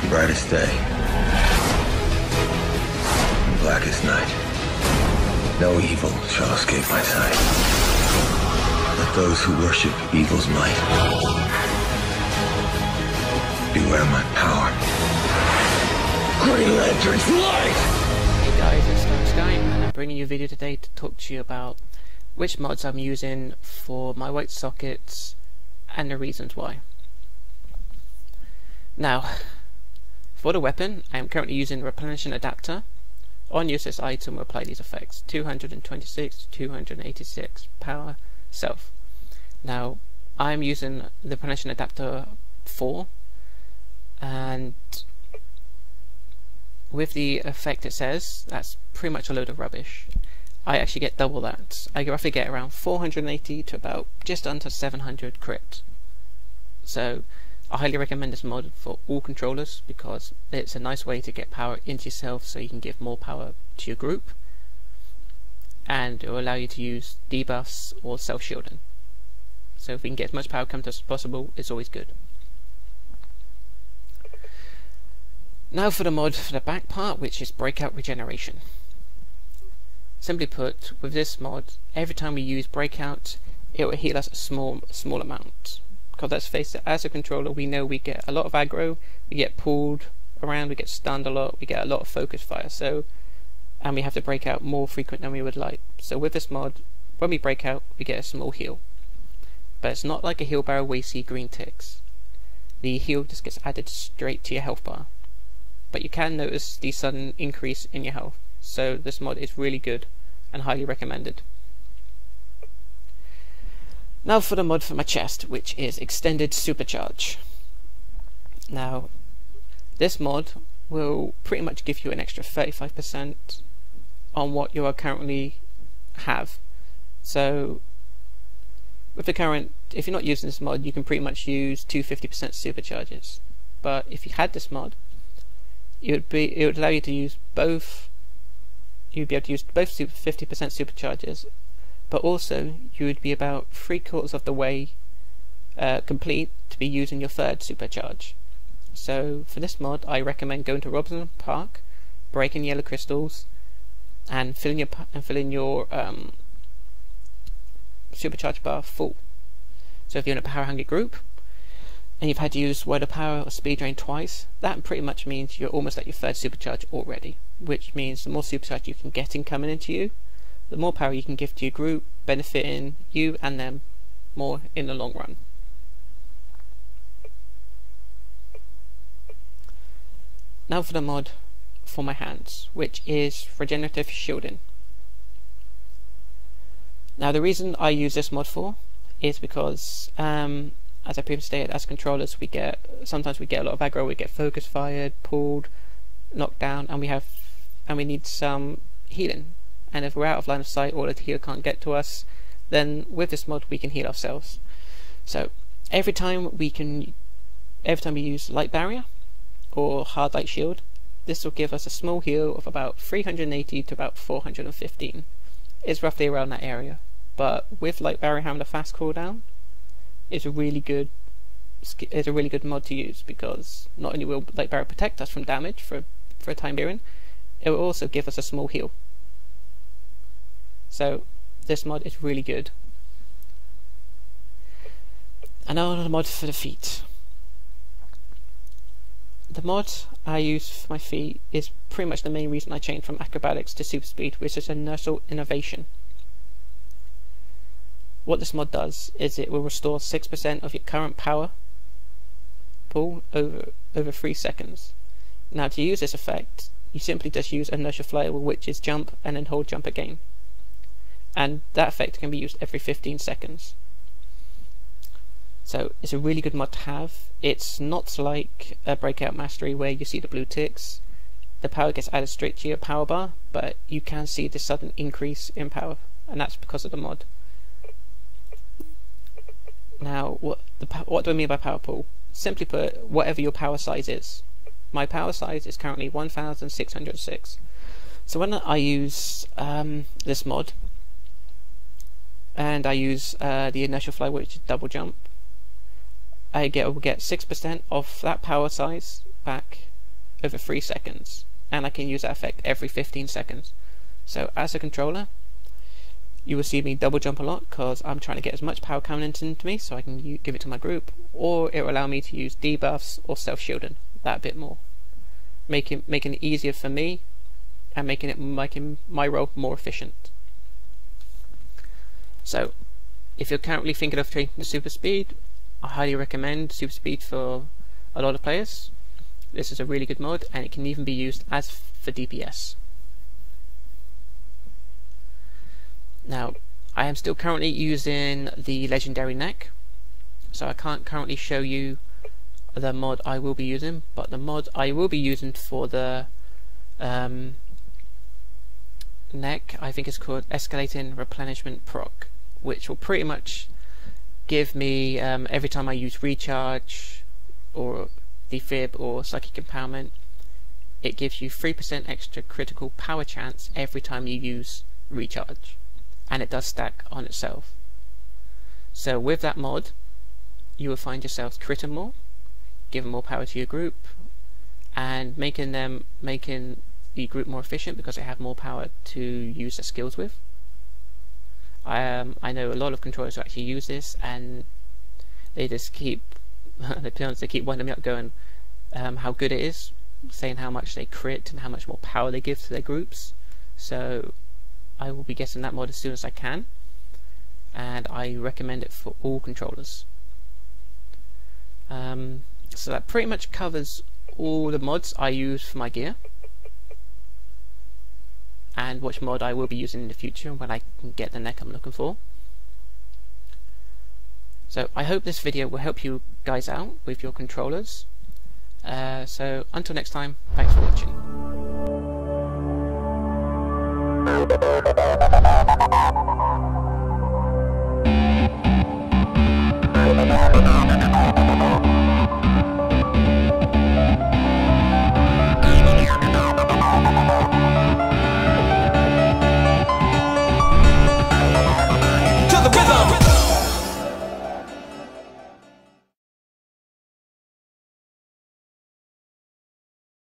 Brightest day, blackest night. No evil shall escape my sight. Let those who worship evil's might beware my power. Green Lantern flight! Hey guys, it's StarrySky, and I'm bringing you a video today to talk to you about which mods I'm using for my white sockets and the reasons why. Now, for the weapon, I am currently using the replenishing adapter. On use this item will apply these effects: 226, 286 power, self. Now, I'm using the replenishing adapter 4, and with the effect it says, that's pretty much a load of rubbish. I actually get double that. I roughly get around 480 to about just under 700 crit. So I highly recommend this mod for all controllers because it's a nice way to get power into yourself so you can give more power to your group, and it will allow you to use debuffs or self-shielding. So if we can get as much power come to us as possible, it's always good. Now for the mod for the back part, which is breakout regeneration. Simply put, with this mod, every time we use breakout, it will heal us a small amount. Because let's face it, as a controller, we know we get a lot of aggro, we get pulled around, we get stunned a lot, we get a lot of focus fire, and we have to break out more frequent than we would like. So with this mod, when we break out, we get a small heal. But it's not like a heal barrel where you see green ticks. The heal just gets added straight to your health bar. But you can notice the sudden increase in your health. So this mod is really good and highly recommended. Now for the mod for my chest, which is Extended Supercharge. Now, this mod will pretty much give you an extra 35% on what you are currently have. So, with the current, if you're not using this mod, you can pretty much use 250% supercharges. But if you had this mod, it would allow you to use both. You'd be able to use both 50% supercharges, but also you would be about 3/4 of the way complete to be using your third supercharge. So for this mod, I recommend going to Robinson Park, breaking yellow crystals, and filling your supercharge bar full. So if you're in a power hungry group and you've had to use Word of Power or Speed Drain twice, that pretty much means you're almost at your third supercharge already, which means the more supercharge you can get in coming into you, the more power you can give to your group, benefiting you and them more in the long run. Now for the mod for my hands, which is Regenerative Shielding. Now the reason I use this mod for is because, as I previously stated, as controllers sometimes we get a lot of aggro, we get focus fired, pulled, knocked down, and we need some healing. And if we're out of line of sight or the healer can't get to us, then with this mod we can heal ourselves. So every time we use Light Barrier or Hard Light Shield, this will give us a small heal of about 380 to about 415. It's roughly around that area. But with Light Barrier having a fast cooldown, it's a really good mod to use, because not only will Light Barrier protect us from damage for a time being, it will also give us a small heal. So this mod is really good. And now the mod for the feet. The mod I use for my feet is pretty much the main reason I changed from acrobatics to super speed, which is inertial innovation. What this mod does is it will restore 6% of your current power pool over 3 seconds. Now to use this effect, you simply just use inertial fly, which is jump and then hold jump again. And that effect can be used every 15 seconds. So it's a really good mod to have. It's not like a Breakout Mastery where you see the blue ticks. The power gets added straight to your power bar, but you can see the sudden increase in power, and that's because of the mod. Now, what do I mean by power pool? Simply put, whatever your power size is. My power size is currently 1606. So when I use this mod, and I use the inertial fly, which is double jump, I will get 6% of that power size back over 3 seconds, and I can use that effect every 15 seconds. So as a controller, you will see me double jump a lot because I'm trying to get as much power coming into me so I can give it to my group, or it will allow me to use debuffs or self-shielding that bit more, making it easier for me and making my role more efficient. So if you're currently thinking of taking the super speed, I highly recommend super speed for a lot of players. This is a really good mod, and it can even be used as for DPS. Now, I am still currently using the legendary neck, so I can't currently show you the mod I will be using, but the mod I will be using for the neck, I think it's called Escalating Replenishment Proc, which will pretty much give me, every time I use recharge or defib or psychic empowerment, it gives you 3% extra critical power chance every time you use recharge, and it does stack on itself. So with that mod, you will find yourselves critting more, giving more power to your group, and making the group more efficient because they have more power to use their skills with. I know a lot of controllers who actually use this, and they just keep to be honest, they keep winding me up going how good it is, saying how much they crit and how much more power they give to their groups. So I will be getting that mod as soon as I can, and I recommend it for all controllers. So that pretty much covers all the mods I use for my gear, and which mod I will be using in the future when I can get the neck I'm looking for. So I hope this video will help you guys out with your controllers. So until next time, thanks for watching.